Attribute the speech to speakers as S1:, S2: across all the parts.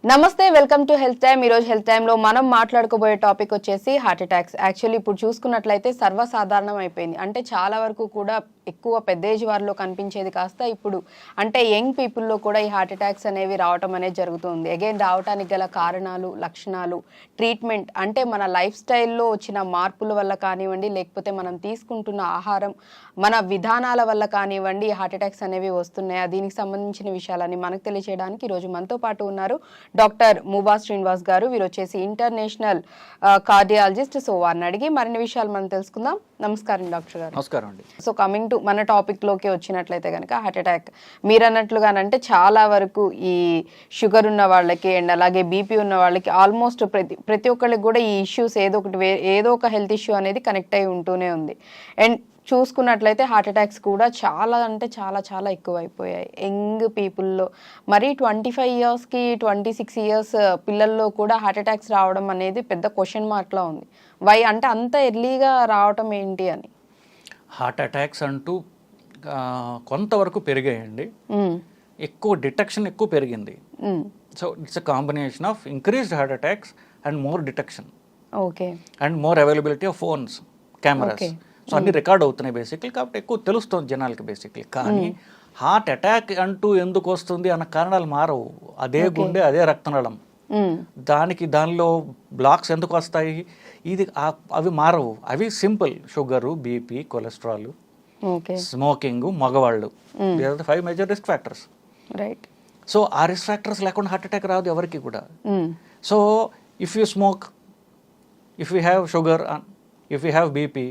S1: నమస్తే, welcome to health time. ఈరోజు health టైమ్లో మనం మాట్లాడుకోబోయే టాపిక్ వచ్చేసి హార్ట్ అటాక్స్. యాక్చువల్లీ ఇప్పుడు చూసుకున్నట్లయితే సర్వసాధారణం అయిపోయింది. అంటే చాలా వరకు కూడా ఎక్కువ పెద్ద ఏజ్ వారిలో కనిపించేది కాస్త ఇప్పుడు అంటే యంగ్ పీపుల్లో కూడా ఈ హార్ట్ అటాక్స్ అనేవి రావటం అనేది జరుగుతుంది. అగైన్ రావడానికి గల కారణాలు, లక్షణాలు, ట్రీట్మెంట్ అంటే మన లైఫ్ స్టైల్లో వచ్చిన మార్పుల వల్ల కానివ్వండి, లేకపోతే మనం తీసుకుంటున్న ఆహారం, మన విధానాల వల్ల కానివ్వండి ఈ హార్ట్ అటాక్స్ అనేవి వస్తున్నాయి. దీనికి సంబంధించిన విషయాలని మనకు తెలియజేయడానికి ఈరోజు మనతో పాటు ఉన్నారు డాక్టర్ మూబా శ్రీనివాస్ గారు. వీరు వచ్చేసి ఇంటర్నేషనల్ కార్డియాలజిస్ట్. సో వారిని అడిగి మరిన్ని విషయాలు మనం తెలుసుకుందాం. నమస్కారం డాక్టర్ గారు.
S2: నమస్కారం అండి.
S1: సో కమింగ్ టు మన టాపిక్ లోకి వచ్చినట్లయితే కనుక హార్ట్ అటాక్ మీరు అన్నట్లుగానంటే చాలా వరకు ఈ షుగర్ ఉన్న వాళ్ళకి అండ్ అలాగే బీపీ ఉన్న వాళ్ళకి ఆల్మోస్ట్ ప్రతి ఒక్కరికి కూడా ఈ ఇష్యూస్ ఏదో ఒక హెల్త్ ఇష్యూ అనేది కనెక్ట్ అయి ఉంటూనే ఉంది. అండ్ చూసుకున్నట్లయితే హార్ట్ అటాక్స్ కూడా చాలా అంటే చాలా చాలా ఎక్కువైపోయాయి యంగ్ పీపుల్లో. మరి 25 ఇయర్స్కి 26 ఇయర్స్ పిల్లల్లో కూడా హార్ట్ అటాక్స్ రావడం అనేది పెద్ద క్వశ్చన్ మార్క్లా ఉంది. వై అంటే అంత ఎర్లీగా రావటం ఏంటి అని?
S2: హార్ట్ అటాక్స్ అంటూ కొంతవరకు పెరిగాయండి. ఎక్కువ డిటెక్షన్ ఎక్కువ పెరిగింది. So it's a combination of increased heart attacks and more detection.
S1: Okay.
S2: And more availability of phones, cameras. So అన్ని రికార్డ్ అవుతున్నాయి బేసిక్లీ, కాబట్టి ఎక్కువ తెలుస్తుంది జనాలకి బేసిక్లీ. కానీ హార్ట్ అటాక్ అంటూ ఎందుకు వస్తుంది అన్న కారణాలు మారవు. అదే గుండె, అదే రక్తనాళం, దానిలో బ్లాక్స్ ఎందుకు వస్తాయి ఇది అవి మారవు. అవి simple: sugar, BP, cholesterol, smoking, మగవాళ్ళు. 5 major risk factors.
S1: Right.
S2: So ఆ రిస్క్ ఫ్యాక్టర్స్ లేకుండా హార్ట్ అటాక్ రాదు ఎవరికి కూడా. So if you smoke, if you have sugar, if you have BP,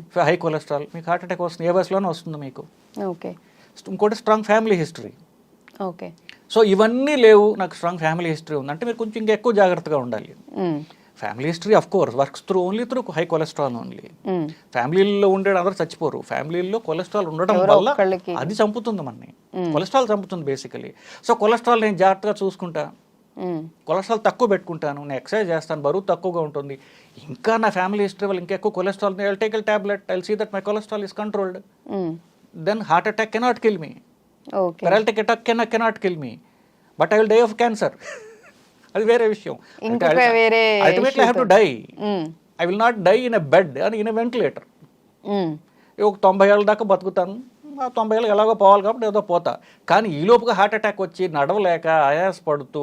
S2: if you high cholesterol, మీకు హార్ట్ అటాక్ వస్తుంది. ఏ వయసులోనే వస్తుంది మీకు.
S1: ఓకే.
S2: ఇంకోటి strong family history.
S1: Okay.
S2: So ఇవన్నీ లేవు, నాకు స్ట్రాంగ్ ఫ్యామిలీ హిస్టరీ ఉందంటే మీరు కొంచెం ఇంకా ఎక్కువ జాగ్రత్తగా ఉండాలి. Family history of course works only through high cholesterol only. ఫ్యామిలీలో ఉండే అందరూ చచ్చిపోరు. ఫ్యామిలీలో కొలెస్ట్రాల్ ఉండడం వల్ల అది చంపుతుంది మనని. కొలెస్ట్రాల్ చంపుతుంది బేసికలీ. సో కొలెస్ట్రాల్ నేను జాగ్రత్తగా చూసుకుంటా, కొలెస్ట్రాల్ తక్కువ పెట్టుకుంటాను, నేను ఎక్సర్సైజ్ చేస్తాను, బరువు తక్కువగా ఉంటుంది. ఇంకా నా ఫ్యామిలీ హిస్టరీ వల్ల ఇంకా ఎక్కువ cholesterol, I will take a tablet, I will see that my cholesterol is controlled. Then heart attack cannot kill me, paralytic attack cannot kill me, but I will die of cancer. అది వేరే విషయం. Ultimately I have to die. I will not die in a bed and in a ventilator. ఒక 90 ఏళ్ళ దాకా బతుకుతాను, 90 ఏళ్ళు ఎలాగో పోవాలి కాబట్టి ఏదో పోతా. కానీ ఈ లోపుగా హార్ట్ అటాక్ వచ్చి నడవలేక ఆయాసపడుతూ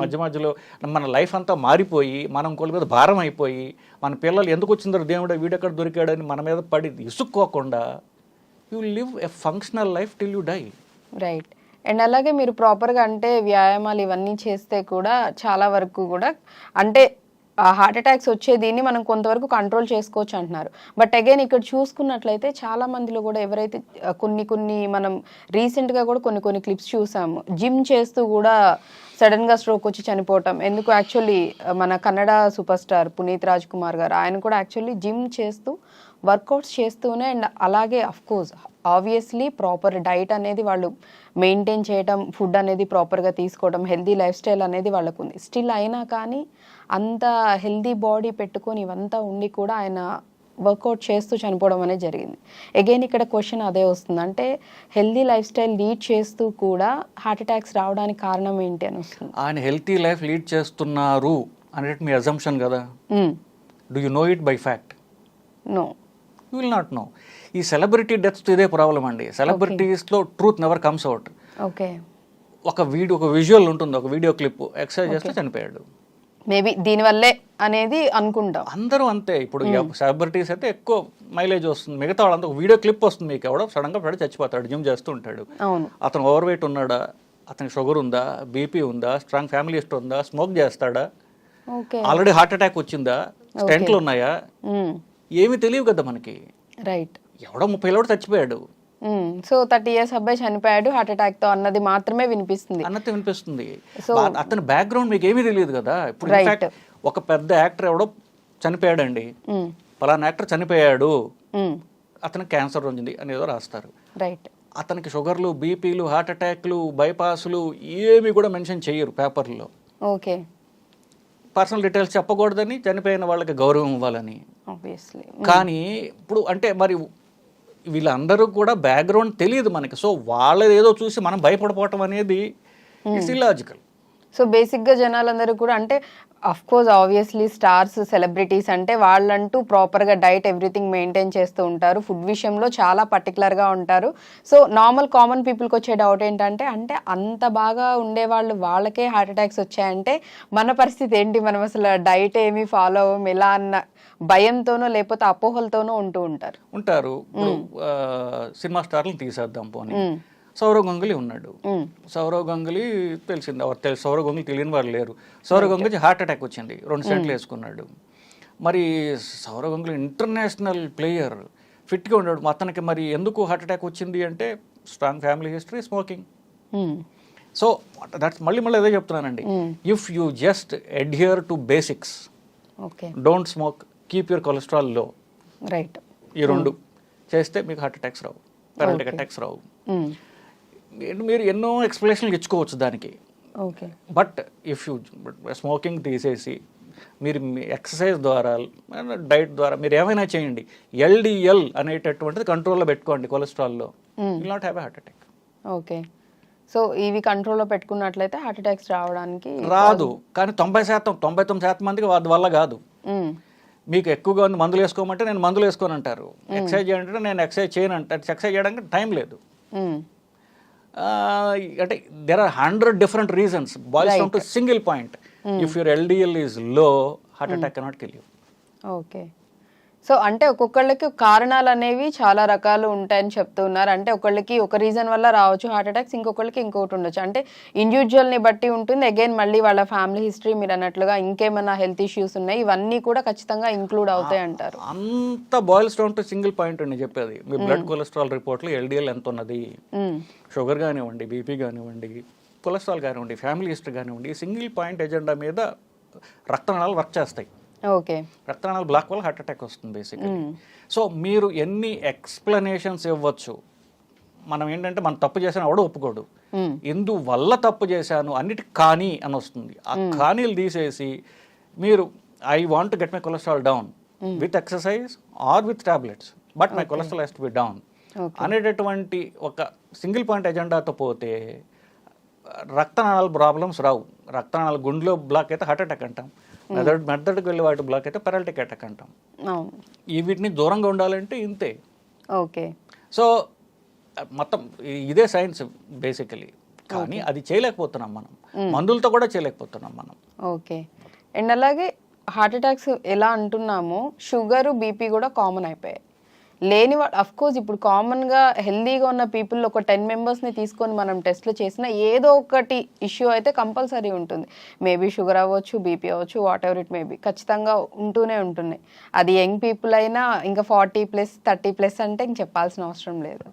S2: మధ్యలో మన లైఫ్ అంతా మారిపోయి, మనం కొల మీద భారం అయిపోయి, మన పిల్లలు ఎందుకు వచ్చిందో దేవుడు వీడెక్కడ దొరికాడని మన మీద పడి ఇసుక్కోకుండా you live a functional life till you die.
S1: Right. And అలాగే మీరు ప్రాపర్గా అంటే వ్యాయామాలు ఇవన్నీ చేస్తే కూడా చాలా వరకు కూడా అంటే హార్ట్ అటాక్స్ వచ్చేదీన్ని మనం కొంతవరకు కంట్రోల్ చేసుకోవచ్చు అంటున్నారు. బట్ అగైన్ ఇక్కడ చూసుకున్నట్లయితే చాలా మందిలో కూడా ఎవరైతే కొన్ని మనం రీసెంట్గా కూడా కొన్ని క్లిప్స్ చూసాము, జిమ్ చేస్తూ కూడా సడన్గా స్ట్రోక్ వచ్చి చనిపోవటం. ఎందుకు యాక్చువల్లీ మన కన్నడ సూపర్ స్టార్ పునీత్ రాజ్ కుమార్ గారు, ఆయన కూడా యాక్చువల్లీ జిమ్ చేస్తూ వర్కౌట్స్ చేస్తూనే అండ్ అలాగే అఫ్కోర్స్ ఆబ్వియస్లీ ప్రాపర్ డైట్ అనేది వాళ్ళు మెయింటైన్ చేయడం, ఫుడ్ అనేది ప్రాపర్గా తీసుకోవడం, హెల్దీ లైఫ్ స్టైల్ అనేది వాళ్ళకు ఉంది. స్టిల్ అయినా కానీ అంత హెల్దీ బాడీ పెట్టుకొని ఇవంతా ఉండి కూడా ఆయన వర్కౌట్ చేస్తూ చనిపోవడం అనేది జరిగింది. అగైన్ ఇక్కడ క్వశ్చన్ అదే వస్తుంది, అంటే హెల్దీ లైఫ్ స్టైల్ లీడ్ చేస్తూ కూడా హార్ట్ అటాక్స్ రావడానికి కారణం ఏంటి అని వస్తుంది.
S2: ఆయన హెల్తీ లైఫ్ లీడ్ చేస్తున్నారు అనేది మీ అజంప్షన్ కదా. Do you know it by fact?
S1: No,
S2: you will not know. ఈ సెలబ్రిటీ డెత్స్ ఇదే ప్రాబ్లం అండి. సెలబ్రిటీస్లో truth never comes out.
S1: Okay.
S2: ఒక విజువల్ ఉంటుంది, ఒక వీడియో క్లిప్, ఎక్సర్సైజ్ చేస్తే చనిపోయాడు.
S1: మేబీ దీనివల్లే అనేది అనుకుంటాం.
S2: అందరూ అంతే. ఇప్పుడు సెలబ్రిటీస్ అయితే ఎక్కువ మైలేజ్ వస్తుంది, మిగతా వాళ్ళంతా ఒక వీడియో క్లిప్ వస్తుంది, మీకు ఎవడో సడన్గా పడి చచ్చిపోతాడు, జిమ్ చేస్తూ ఉంటాడు. అతను ఓవర్ వెయిట్ ఉన్నాడా, అతనికి షుగర్ ఉందా, బీపీ ఉందా, స్ట్రాంగ్ ఫ్యామిలీ హిస్టరీ ఉందా, స్మోక్ చేస్తాడా, ఆల్రెడీ హార్ట్ అటాక్ వచ్చిందా, స్టెంట్లు ఉన్నాయా, ఏమీ తెలియదు కదా మనకి.
S1: రైట్.
S2: ఎవడో 30 ఏళ్ళు చచ్చిపోయాడు.
S1: సో 30 ఇయర్స్ అబ్బాయి చనిపోయాడు హార్ట్ అటాక్ తో అన్నది మాత్రమే వినిపిస్తుంది.
S2: అతని బ్యాక్గ్రౌండ్ మీకు ఏమీ తెలియదు కదా. ఇప్పుడు ఒక పెద్ద యాక్టర్ ఎవడో చనిపోయాడండి, పలానా యాక్టర్ చనిపోయాడు, అతనికి క్యాన్సర్ వచ్చింది అని ఏదో రాస్తారు.
S1: రైట్.
S2: అతనికి షుగర్లు, బీపీలు, హార్ట్ అటాక్లు, బైపాస్లు ఏమి కూడా మెన్షన్ చేయరు పేపర్లో.
S1: ఓకే.
S2: పర్సనల్ డీటెయిల్స్ చెప్పకూడదని, చనిపోయిన వాళ్ళకి గౌరవం ఇవ్వాలని. కానీ ఇప్పుడు అంటే మరి వీళ్ళందరూ కూడా బ్యాక్గ్రౌండ్ తెలియదు మనకి. సో వాళ్ళది ఏదో చూసి మనం భయపడిపోవటం అనేది ఇట్స్ ఇల్లాజికల్.
S1: సో బేసిక్గా జనాలందరూ కూడా అంటే of course obviously stars celebrities అంటే వాళ్ళంటూ ప్రాపర్గా డైట్ ఎవ్రీథింగ్ మెయింటైన్ చేస్తూ ఉంటారు, ఫుడ్ విషయంలో చాలా పర్టికులర్గా ఉంటారు. సో నార్మల్ కామన్ పీపుల్కి వచ్చే డౌట్ ఏంటంటే అంటే అంత బాగా ఉండేవాళ్ళు వాళ్ళకే హార్ట్ అటాక్స్ వచ్చాయంటే మన పరిస్థితి ఏంటి, మనం అసలు డైట్ ఏమి ఫాలో అవ్వం ఎలా అన్న భయంతోనో లేకపోతే అపోహలతోనో ఉంటారు.
S2: ఇప్పుడు సినిమా స్టార్లను తీసేద్దాం పోనీ. సౌరవ్ గంగులీ ఉన్నాడు. సౌరవ్ గంగులీ తెలిసింది, సౌరవ్ గంగులీ తెలియని వాళ్ళు లేరు. సౌరవ్ గంగులీ హార్ట్ అటాక్ వచ్చింది, 2 సెంట్లు వేసుకున్నాడు. మరి సౌరవ్ గంగులీ ఇంటర్నేషనల్ ప్లేయర్, ఫిట్గా ఉన్నాడు. అతనికి మరి ఎందుకు హార్ట్ అటాక్ వచ్చింది అంటే strong family history, smoking. So that's మళ్ళీ అదే చెప్తున్నానండి. If you just adhere to basics, don't smoke, keep your cholesterol లో,
S1: రైట్,
S2: ఈ 2 చేస్తే మీకు హార్ట్ అటాక్స్ రావు, పెరాలిటిక్ అటాక్స్ రావు. మీరు ఎన్నో ఎక్స్ప్లెనేషన్లు ఇచ్చుకోవచ్చు దానికి. బట్ ఇఫ్ యూ స్మోకింగ్ తీసేసి మీరు ఎక్సర్సైజ్ ద్వారా డైట్ ద్వారా మీరు ఏమైనా చేయండి, LDL అనేటటువంటిది కంట్రోల్లో పెట్టుకోండి కొలెస్ట్రాల్లో, will not have a heart attack.
S1: Okay, so ఇవి కంట్రోల్లో పెట్టుకున్నట్లయితే హార్ట్ అటాక్స్ రావడానికి
S2: రాదు. కానీ 99% మందికి వాటి వల్ల కాదు. మీకు ఎక్కువగా ఉంది మందులు వేసుకోమంటే నేను మందులు వేసుకోని అంటారు, ఎక్సర్సైజ్ చేయాలంటే నేను ఎక్సర్సైజ్ చేయను అంటారు. ఎక్సర్సైజ్ చేయడానికి టైం లేదు. అంటే there are 100 different reasons, boils down to single point. If your LDL is low, heart attack cannot kill you.
S1: Okay, so అంటే ఒక్కొక్కళ్ళకి కారణాలు అనేవి చాలా రకాలు ఉంటాయని చెప్తున్నారు. అంటే ఒకళ్ళకి ఒక రీజన్ వల్ల రావచ్చు హార్ట్ అటాక్స్, ఇంకొకళ్ళకి ఇంకొకటి ఉండొచ్చు. అంటే ఇండివిజువల్ని బట్టి ఉంటుంది. అగైన్ మళ్ళీ వాళ్ళ ఫ్యామిలీ హిస్టరీ, మీరు అన్నట్లుగా ఇంకేమైనా హెల్త్ ఇష్యూస్ ఉన్నాయి, ఇవన్నీ కూడా ఖచ్చితంగా ఇంక్లూడ్ అవుతాయి అంటారు.
S2: అంత boils down to single point అండి చెప్పేది. మీ బ్లడ్ కొలెస్ట్రాల్ రిపోర్ట్లో LDL ఎంత ఉన్నది, షుగర్ కానివ్వండి, బీపీ కానివ్వండి, కొలెస్ట్రాల్ కానివ్వండి, ఫ్యామిలీ హిస్టరీ కానివ్వండి, సింగిల్ పాయింట్ ఎజెండా మీద రక్తనాళాలు వర్క్ చేస్తాయి.
S1: ఓకే,
S2: రక్తనాళాలు బ్లాక్ వల్ల హార్ట్ అటాక్ వస్తుంది బేసిక్లీ. సో మీరు ఎన్ని ఎక్స్ప్లెనేషన్స్ ఇవ్వచ్చు, మనం ఏంటంటే మనం తప్పు చేసాను ఎవడో ఒప్పుకోడు, ఎందువల్ల తప్పు చేశాను అన్నిటి కానీ అని వస్తుంది. ఆ కానీలు తీసేసి మీరు I want to get my cholesterol down with exercise or with tablets, but my cholesterol has to be down అనేటటువంటి ఒక సింగిల్ పాయింట్ ఎజెండాతో పోతే రక్తనాళాల ప్రాబ్లమ్స్ రావు. రక్తనాళాల గుండెలో బ్లాక్ అయితే హార్ట్ అటాక్ అంటాం, మెదడుకు వెళ్ళే వాటి బ్లాక్ అయితే పెరాలిటిక్ అటాక్ అంటాం. ఈ వీటిని దూరంగా ఉండాలంటే ఇంతే.
S1: ఓకే,
S2: సో మొత్తం ఇదే సైన్స్ బేసికలీ. కానీ అది చేయలేకపోతున్నాం మనం, మందులతో కూడా చేయలేకపోతున్నాం మనం.
S1: ఓకే, అండ్ అలాగే హార్ట్ అటాక్స్ ఎలా అంటున్నామో షుగర్, బీపీ కూడా కామన్ అయిపోయాయి. లేని వాళ్ళు అఫ్ కోర్స్ ఇప్పుడు కామన్గా హెల్దీగా ఉన్న పీపుల్ ఒక 10 మెంబర్స్ని తీసుకొని మనం టెస్ట్లు చేసినా ఏదో ఒకటి ఇష్యూ అయితే కంపల్సరీ ఉంటుంది. మేబీ షుగర్ అవ్వచ్చు, బీపీ అవ్వచ్చు, వాట్ ఎవర్ ఇట్ మేబీ, ఖచ్చితంగా ఉంటూనే ఉంటున్నాయి. అది యంగ్ పీపుల్ అయినా ఇంకా 40+, 30+ అంటే ఇంక చెప్పాల్సిన అవసరం లేదు.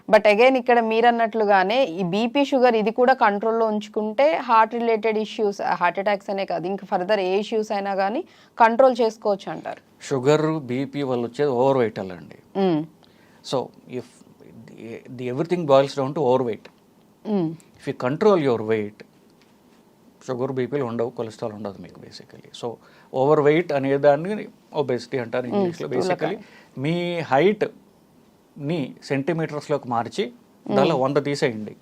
S1: బట్ అగైన్ ఇక్కడ మీరు అన్నట్లుగానే ఈ బీపీ, షుగర్ ఇది కూడా కంట్రోల్లో ఉంచుకుంటే heart related issues, heart attacks అనే కాదు ఇంకా ఫర్దర్ ఏ ఇష్యూస్ అయినా కానీ కంట్రోల్ చేసుకోవచ్చు అంటారు.
S2: షుగర్, బీపీ వల్ల వచ్చేది ఓవర్ వెయిట్ అండి. So if the everything boils down to over weight. If you control your weight, sugar, బీపీలు ఉండవు, కొలెస్ట్రాల్ ఉండదు మీకు బేసికలీ. సో ఓవర్ వెయిట్ అనేదాన్ని ఒబేసిటీ అంటారు ఇంగ్లీష్లో. బేసికలీ మీ హైట్ని సెంటీమీటర్స్లోకి మార్చి దానిలో 100 తీసేయండి.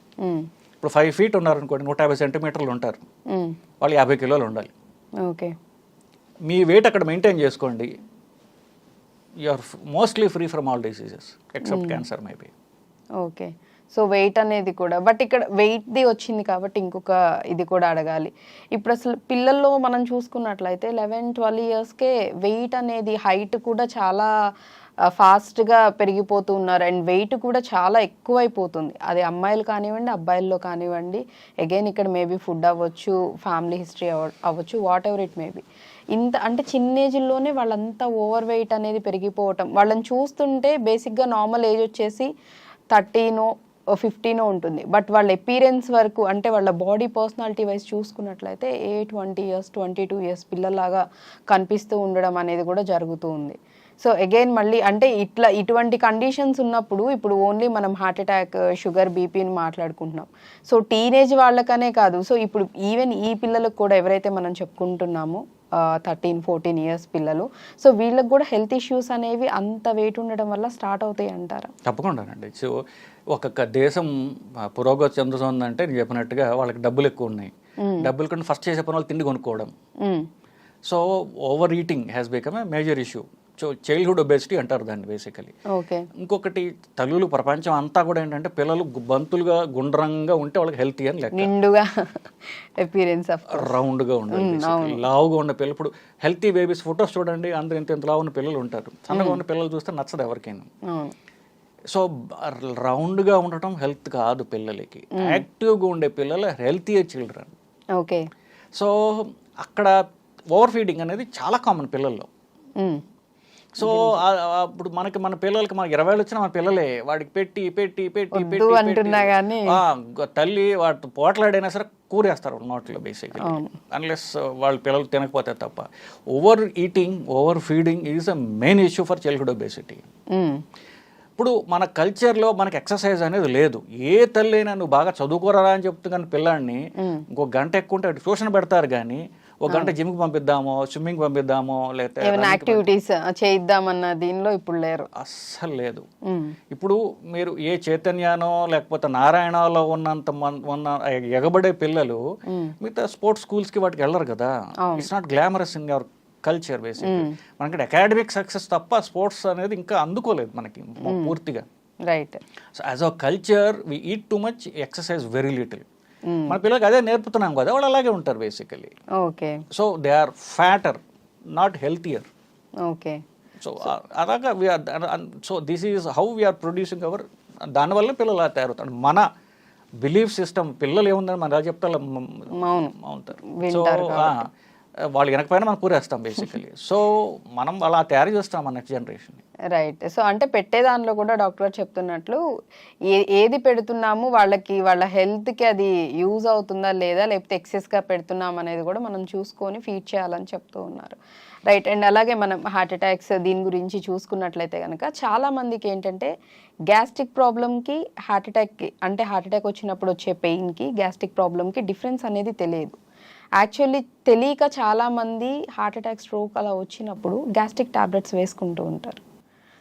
S2: ఇప్పుడు 5 feet ఉన్నారనుకోండి, 150 centimeters ఉంటారు, వాళ్ళు 50 kilos ఉండాలి.
S1: ఓకే,
S2: మీ వెయిట్ అక్కడ మెయింటైన్ చేసుకోండి, you are mostly free from all diseases except cancer maybe.
S1: Okay, so weight అనేది కూడా, బట్ ఇక్కడ వెయిట్ది వచ్చింది కాబట్టి ఇంకొక ఇది కూడా అడగాలి. ఇప్పుడు అసలు పిల్లల్లో మనం చూసుకున్నట్లయితే 11-12 yearsకే వెయిట్ అనేది, హైట్ కూడా చాలా ఫాస్ట్గా పెరిగిపోతూ ఉన్నారు అండ్ వెయిట్ కూడా చాలా ఎక్కువైపోతుంది. అది అమ్మాయిలు కానివ్వండి, అబ్బాయిల్లో కానివ్వండి. అగైన్ ఇక్కడ మేబీ ఫుడ్ అవ్వచ్చు, ఫ్యామిలీ హిస్టరీ అవ్వచ్చు, వాట్ ఎవర్ ఇట్ మేబీ. ఇంత అంటే చిన్న ఏజ్లోనే వాళ్ళంతా ఓవర్ వెయిట్ అనేది పెరిగిపోవటం, వాళ్ళని చూస్తుంటే బేసిక్గా నార్మల్ ఏజ్ వచ్చేసి 13-15 ఉంటుంది. బట్ వాళ్ళ అపీరెన్స్ వరకు అంటే వాళ్ళ బాడీ పర్సనాలిటీ వైజ్ చూసుకున్నట్లయితే 20 years, 22 years పిల్లలాగా కనిపిస్తూ ఉండడం అనేది కూడా జరుగుతూ ఉంది. సో అగైన్ మళ్ళీ అంటే ఇటువంటి కండిషన్స్ ఉన్నప్పుడు ఇప్పుడు ఓన్లీ మనం హార్ట్ అటాక్, షుగర్, బీపీని మాట్లాడుకుంటున్నాం. సో టీనేజ్ వాళ్ళకనే కాదు, సో ఇప్పుడు ఈవెన్ ఈ పిల్లలకు కూడా ఎవరైతే మనం చెప్పుకుంటున్నామో 13-14 ఇయర్స్ పిల్లలు. సో వీళ్ళకి కూడా హెల్త్ ఇష్యూస్ అనేవి అంత వెయిట్ ఉండడం వల్ల స్టార్ట్ అవుతాయి అంటారా?
S2: తప్పకుండానండి. సో ఒక్కొక్క దేశం పురోగతి చెందుతుందంటే నేను చెప్పినట్టుగా వాళ్ళకి డబ్బులు ఎక్కువ ఉన్నాయి. డబ్బులు కన్నా ఫస్ట్ చేసే పని వాళ్ళు తిండి కొనుక్కోవడం. So over eating has become a major issue. So childhood obesity అంటారు దాన్ని బేసికలీ. ఇంకొకటి తల్లులు ప్రపంచం అంతా కూడా ఏంటంటే పిల్లలు బంతులుగా గుండ్రంగా ఉంటే వాళ్ళకి హెల్తీ అని లెక్క.
S1: నిండుగా అపియరెన్స్ ఆఫ్
S2: రౌండ్గా ఉండాలి, లావుగా ఉన్న పిల్లలు. ఇప్పుడు హెల్తీ బేబీస్ ఫొటోస్ చూడండి, అందరూ ఇంత లావు ఉన్న పిల్లలు ఉంటారు. సన్నగా ఉన్న పిల్లలు చూస్తే నచ్చదు ఎవరికైనా. సో రౌండ్గా ఉండటం హెల్త్ కాదు పిల్లలకి. యాక్టివ్గా ఉండే పిల్లలు హెల్తీ చిల్డ్రన్.
S1: ఓకే.
S2: సో అక్కడ ఓవర్ ఫీడింగ్ అనేది చాలా కామన్ పిల్లల్లో. సో అప్పుడు మన పిల్లలకి మనకి 20 వచ్చినా మన పిల్లలే వాడికి పెట్టి పెట్టి పెట్టి పెట్టి తల్లి వాటి పోట్లాడైనా సరే కూరేస్తారు నోట్లో బేసిక్లీ, అన్లెస్ వాళ్ళ పిల్లలు తినకపోతే తప్ప. Over eating, over feeding is a main issue for childhood obesity. ఇప్పుడు మన కల్చర్లో మనకి ఎక్సర్సైజ్ అనేది లేదు. ఏ తల్లి అయినా నువ్వు బాగా చదువుకోరా అని చెప్తూ కానీ పిల్లాడిని ఇంకో గంట ఎక్కువ ఉంటే ట్యూషన్ పెడతారు, కానీ ఒక గంట జిమ్కి పంపిద్దామో, స్విమ్మింగ్ పంపిద్దామో, లేకపోతే
S1: యాక్టివిటీస్ చేయిద్దామన్న దీనిలో ఇప్పుడు లేరు,
S2: అస్సలు లేదు. ఇప్పుడు మీరు ఏ చైతన్యానో లేకపోతే నారాయణలో ఉన్న ఎగబడే పిల్లలు మిగతా స్పోర్ట్స్ స్కూల్స్కి వాటికి వెళ్ళరు కదా. It's not glamorous in your culture basic. మనకి అకాడమిక్ సక్సెస్ తప్ప స్పోర్ట్స్ అనేది ఇంకా అందుకోలేదు మనకి పూర్తిగా.
S1: Right.
S2: So as a culture we eat too much, exercise very little. మన పిల్లలకి అదే నేర్పుతున్నాం కదా, వాళ్ళు అలాగే ఉంటారు basically.
S1: Okay.
S2: So they are fatter, not healthier.
S1: Okay.
S2: So అలాగా so this is how we are producing our. దానివల్ల పిల్లలు అలా తయారవుతారు. మన బిలీఫ్ సిస్టమ్, పిల్లలు ఏముందని మనం ఎలా చెప్తా అవుతారు. సో వాళ్ళు వెనకపోయినా మనం కూరేస్తాం బేసికలీ. సో మనం అలా తయారు చేస్తాం మన నెక్స్ట్ జనరేషన్.
S1: రైట్. సో అంటే పెట్టే దానిలో కూడా డాక్టర్ చెప్తున్నట్లు ఏది పెడుతున్నాము వాళ్ళకి, వాళ్ళ హెల్త్కి అది యూజ్ అవుతుందా లేదా, లేకపోతే ఎక్సెస్గా పెడుతున్నాం అనేది కూడా మనం చూసుకొని ఫీడ్ చేయాలని చెప్తూ ఉన్నారు. రైట్. అండ్ అలాగే మనం హార్ట్ అటాక్స్ దీని గురించి చూసుకున్నట్లయితే కనుక చాలా మందికి ఏంటంటే గ్యాస్ట్రిక్ ప్రాబ్లమ్కి హార్ట్ అటాక్కి, అంటే హార్ట్ అటాక్ వచ్చినప్పుడు వచ్చే పెయిన్కి గ్యాస్ట్రిక్ ప్రాబ్లమ్కి డిఫరెన్స్ అనేది తెలియదు. యాక్చువల్లీ తెలియక చాలామంది హార్ట్ అటాక్, స్ట్రోక్ అలా వచ్చినప్పుడు గ్యాస్ట్రిక్ టాబ్లెట్స్ వేసుకుంటూ ఉంటారు.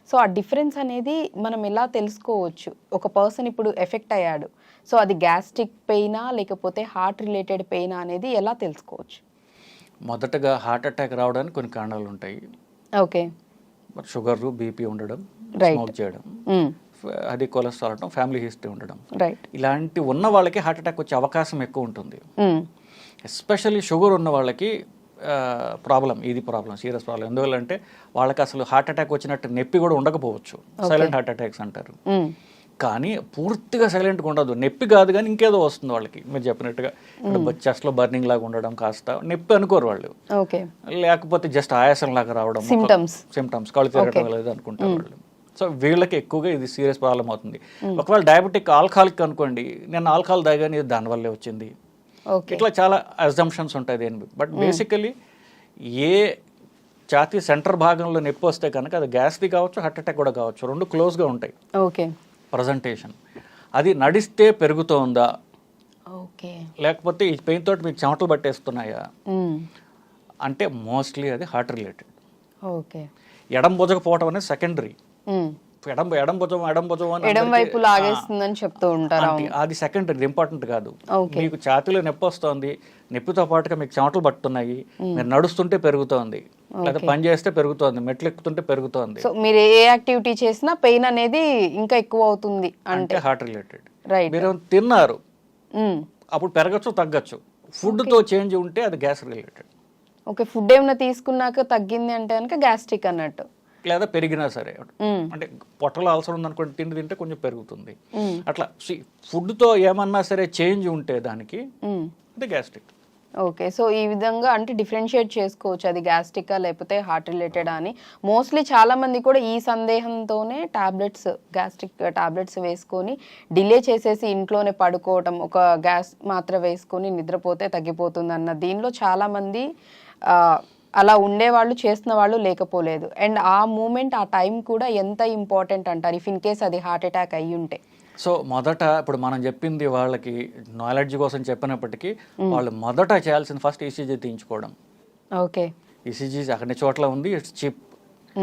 S1: సో ఆ డిఫరెన్స్ అనేది మనం ఎలా తెలుసుకోవచ్చు? ఒక పర్సన్ ఇప్పుడు ఎఫెక్ట్ అయ్యాడు, సో అది గ్యాస్ట్రిక్ పెయినా లేకపోతే హార్ట్ రిలేటెడ్ పెయినా అనేది ఎలా తెలుసుకోవచ్చు?
S2: మొదటగా హార్ట్ అటాక్ రావడానికి కొన్ని కారణాలు ఉంటాయి.
S1: ఓకే.
S2: షుగర్, బీపీ ఉండడం, స్మోక్ చేయడం, అది కొలెస్ట్రాల్ ఉండడం, ఫ్యామిలీ హిస్టరీ ఉండడం, ఇలాంటి ఉన్న వాళ్ళకి హార్ట్ అటాక్ వచ్చే అవకాశం ఎక్కువ ఉంటుంది. ఎస్పెషల్లీ షుగర్ ఉన్న వాళ్ళకి ఇది ప్రాబ్లం, సీరియస్ ప్రాబ్లం. ఎందువల్లంటే వాళ్ళకి అసలు హార్ట్ అటాక్ వచ్చినట్టు నొప్పి కూడా ఉండకపోవచ్చు, సైలెంట్ హార్ట్ అటాక్స్ అంటారు. కానీ పూర్తిగా సైలెంట్గా ఉండదు, నొప్పి కాదు కానీ ఇంకేదో వస్తుంది వాళ్ళకి. మీరు చెప్పినట్టుగా చెస్ట్లో బర్నింగ్ లాగా ఉండడం, కాస్త నొప్పి అనుకోరు వాళ్ళు, లేకపోతే జస్ట్ ఆయాసం లాగా రావడం, సిమ్టమ్స్, కళ్ళు తిరగడం లేదు అనుకుంటారు వాళ్ళు. సో వీళ్ళకి ఎక్కువగా ఇది సీరియస్ ప్రాబ్లం అవుతుంది. ఒకవేళ డయాబెటిక్, ఆల్కహాలిక్ అనుకోండి, నేను ఆల్కహాల్ తాగాని ఇది దానివల్లే వచ్చింది, ఇట్లా చాలా అజంప్షన్స్ ఉంటాయి దేని. బట్ బేసికలీ ఏ ఛాతీ సెంటర్ భాగంలో నొప్పి వస్తే కనుక అది గ్యాస్ట్రిక్ కావచ్చు, హార్ట్ అటాక్ కూడా కావచ్చు, రెండు క్లోజ్గా ఉంటాయి.
S1: ఓకే.
S2: ప్రజెంటేషన్ అది నడిస్తే పెరుగుతోందా, లేకపోతే ఈ పెయిన్ తోటి మీకు చెమటలు పట్టేస్తున్నాయా అంటే మోస్ట్లీ అది హార్ట్ రిలేటెడ్.
S1: ఓకే.
S2: ఎడం భుజకపోవడం అనేది సెకండరీ. ఎడం భుజం
S1: ఎడం వైపు లాగేస్తుందని చెప్తూ ఉంటారు,
S2: అది సెకండరీ, ఇంపార్టెంట్ కాదు. మీకు ఛాతీలో నొప్పి వస్తుంది, నొప్పితో పాటుగా మీకు చెమటలు పట్టుతున్నాయి, మీరు నడుస్తుంటే పెరుగుతోంది, లేదా పని చేస్తే పెరుగుతోంది, మెట్లు ఎక్కుతుంటే పెరుగుతోంది.
S1: సో మీరు ఏ యాక్టివిటీ చేసినా పెయిన్ అనేది ఇంకా ఎక్కువ అవుతుంది అంటే
S2: హార్ట్ రిలేటెడ్. మీరు తిన్నారు, అప్పుడు పెరగచ్చు, తగ్గచ్చు. ఫుడ్తో చేంజ్ ఉంటే అది గ్యాస్ రిలేటెడ్.
S1: ఓకే. ఫుడ్ ఏమైనా తీసుకున్నాక తగ్గింది అంటే కనుక గ్యాస్ట్రిక్ అన్నట్టు, లేదా
S2: పెరిగినా సరే, అంటే పొట్టలో అల్సర్ ఉందనుకోండి, తిండి తింటే కొంచెం పెరుగుతుంది. అట్లా ఫుడ్తో ఏమన్నా సరే చేంజ్ ఉంటే దానికి అది గ్యాస్ట్రిక్.
S1: ఓకే. సో ఈ విధంగా అంటే డిఫరెన్షియేట్ చేసుకోవచ్చు అది గ్యాస్ట్రికా లేకపోతే హార్ట్ రిలేటెడ్ అని. మోస్ట్లీ చాలా మంది కూడా ఈ సందేహంతోనే టాబ్లెట్స్, గ్యాస్ట్రిక్ టాబ్లెట్స్ వేసుకొని డిలే చేసేసి ఇంట్లోనే పడుకోవటం, ఒక గ్యాస్ మాత్ర వేసుకొని నిద్రపోతే తగ్గిపోతుంది అన్న దీనిలో చాలా మంది అలా ఉండేవాళ్ళు, చేస్తున్న వాళ్ళు లేకపోలేదు. అండ్ ఆ మూమెంట్, ఆ టైం కూడా ఎంత ఇంపార్టెంట్ అంటారు ఇఫ్ ఇన్ కేస్ అది హార్ట్ అటాక్ అయ్యి ఉంటే?
S2: సో మొదట ఇప్పుడు మనం చెప్పింది వాళ్ళకి నాలెడ్జ్ కోసం చెప్పినప్పటికీ వాళ్ళు మొదట చేయాల్సిన ఫస్ట్ ఈసీజీ తీయించుకోవడం.
S1: ఓకే.
S2: ఈసీజీ అన్ని చోట్ల ఉంది, ఇట్స్ చీప్.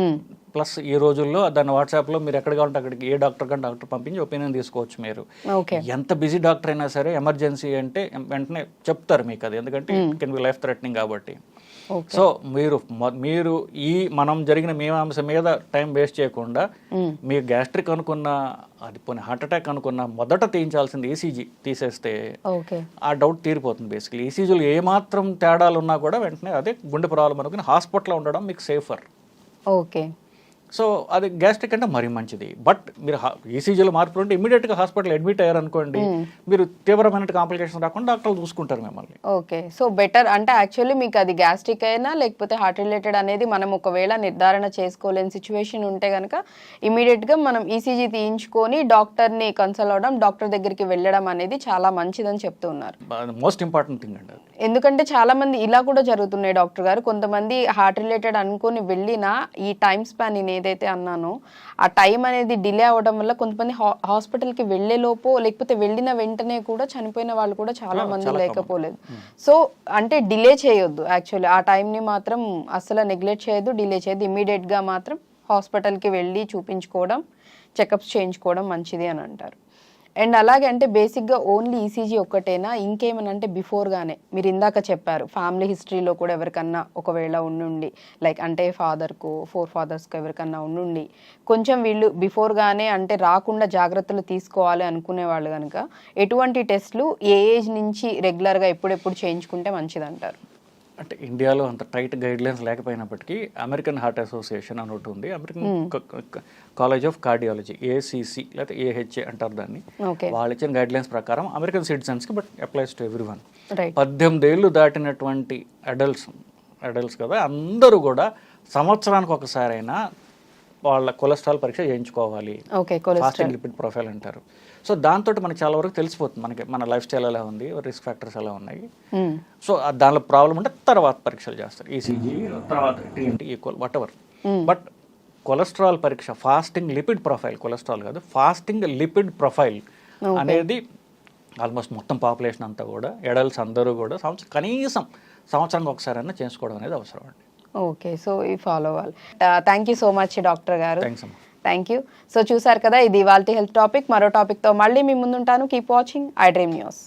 S1: మ్మ్.
S2: ప్లస్ ఈ రోజుల్లో దాన్ని వాట్సాప్లో మీరు ఎక్కడ కావాలంటే అక్కడికి ఏ డాక్టర్ కానీ డాక్టర్ పంపించి ఒపీనియన్ తీసుకోవచ్చు మీరు.
S1: ఓకే.
S2: ఎంత బిజీ డాక్టర్ అయినా సరే ఎమర్జెన్సీ అంటే వెంటనే చెప్తారు మీకు అది, ఎందుకంటే it can be life threatening కాబట్టి.
S1: ఓకే.
S2: సో మీరు ఈ మనం జరిగిన మీమాంస మీద టైం వేస్ట్ చేయకుండా మీరు గ్యాస్ట్రిక్ అనుకున్న, అది పోనీ హార్ట్ అటాక్ అనుకున్న, మొదట తీయించాల్సింది ఈసీజీ తీసేస్తే
S1: ఓకే.
S2: ఆ డౌట్ తీరిపోతుంది. బేసిక్లీ ఈసీజీలో ఏమాత్రం తేడాలు ఉన్నా కూడా వెంటనే అదే గుండె ప్రాబ్లం అనుకుని హాస్పిటల్లో ఉండడం మీకు సేఫర్.
S1: ఓకే.
S2: సో అది గ్యాస్ట్రిక్ అంటే మరీ మంచిది. బట్ మీరు ఈసీజీలో మార్పులు ఉంటే ఇమీడియట్గా హాస్పిటల్ అడ్మిట్ అయ్యారనుకోండి, మీరు తీవ్రమైన కాంప్లికేషన్ రాకుండా డాక్టర్లు చూసుకుంటారు మిమ్మల్ని.
S1: ఓకే. సో బెటర్ అంటే యాక్చువల్లీ మీకు అది గ్యాస్ట్రిక్ అయినా లేకపోతే హార్ట్ రిలేటెడ్ అనేది మనం ఒకవేళ నిర్ధారణ చేసుకోలేని సిచ్యువేషన్ ఉంటే కనుక ఇమీడియట్గా మనం ఈసీజీ తీయించుకొని డాక్టర్ని కన్సల్ట్ అవ్వడం, డాక్టర్ దగ్గరికి వెళ్ళడం అనేది చాలా మంచిదని చెప్తూ ఉన్నారు.
S2: మోస్ట్ ఇంపార్టెంట్ థింగ్ అండి అది.
S1: ఎందుకంటే చాలా మంది ఇలా కూడా జరుగుతున్నాయి డాక్టర్ గారు, కొంతమంది హార్ట్ రిలేటెడ్ అనుకొని వెళ్ళినా ఈ టైం స్పాన్ నేను ఏదైతే అన్నానో ఆ టైం అనేది డిలే అవ్వడం వల్ల కొంతమంది హాస్పిటల్కి వెళ్లే లోపు లేకపోతే వెళ్ళిన వెంటనే కూడా చనిపోయిన వాళ్ళు కూడా చాలా మంది లేకపోలేదు. సో అంటే డిలే చేయొద్దు, యాక్చువల్లీ ఆ టైంని మాత్రం అసలు నెగ్లెక్ట్ చేయొద్దు, డిలే చేయొద్దు. ఇమీడియట్గా మాత్రం హాస్పిటల్కి వెళ్ళి చూపించుకోవడం, చెకప్స్ చేయించుకోవడం మంచిది అని అంటారు. అండ్ అలాగే అంటే బేసిక్గా ఓన్లీ ఈసీజీ ఒక్కటేనా, ఇంకేమన్నా అంటే బిఫోర్గానే మీరు ఇందాక చెప్పారు ఫ్యామిలీ హిస్టరీలో కూడా ఎవరికన్నా ఒకవేళ ఉండి లైక్ అంటే ఫాదర్కు 4 ఫాదర్స్కు ఎవరికన్నా ఉండి కొంచెం వీళ్ళు బిఫోర్గానే అంటే రాకుండా జాగ్రత్తలు తీసుకోవాలి అనుకునే వాళ్ళు కనుక ఎటువంటి టెస్ట్లు ఏ ఏజ్ నుంచి రెగ్యులర్గా ఎప్పుడెప్పుడు చేయించుకుంటే మంచిదంటారు?
S2: అంటే ఇండియాలో అంత టైట్ గైడ్ లైన్స్ లేకపోయినప్పటికీ అమెరికన్ హార్ట్ అసోసియేషన్ అని ఒకటి ఉంది, American college of cardiology, ACC లేకపోతే ఏహెచ్ఏ అంటారు దాన్ని. వాళ్ళు ఇచ్చిన గైడ్ లైన్స్ ప్రకారం అమెరికన్ సిటిజన్స్కి, but applies to everyone, 18 ఏళ్ళు దాటినటువంటి అడల్ట్స్ కదా అందరూ కూడా సంవత్సరానికి ఒకసారైనా వాళ్ళ కొలెస్ట్రాల్ పరీక్ష చేయించుకోవాలి. ఫాస్టింగ్ లిపిడ్ ప్రొఫైల్ అంటారు. సో దాంతో మనకి చాలా వరకు తెలిసిపోతుంది మనకి మన లైఫ్ స్టైల్ ఎలా ఉంది, రిస్క్ ఫ్యాక్టర్స్ ఎలా ఉన్నాయి. సో దానిలో ప్రాబ్లం ఉంటే తర్వాత పరీక్షలు చేస్తారు, ఈసీజీ తర్వాత TNT equal what ever. But cholesterol పరీక్ష, ఫాస్టింగ్ లిపిడ్ ప్రొఫైల్, కొలెస్ట్రాల్ కాదు ఫాస్టింగ్ లిపిడ్ ప్రొఫైల్ అనేది ఆల్మోస్ట్ మొత్తం పాపులేషన్ అంతా కూడా అడల్ట్స్ అందరూ కూడా కనీసం సంవత్సరానికి ఒకసారైనా చేసుకోవడం అనేది అవసరం అండి.
S1: ఓకే. సో ఈ ఫాలో అవ్వాలి. Thank you so much doctor గారు.
S2: Thank
S1: you. సో చూసారు కదా, ఇది ఇవాల్టి హెల్త్ టాపిక్. మరో టాపిక్తో మళ్ళీ మీ ముందుంటాను. Keep watching I dream news.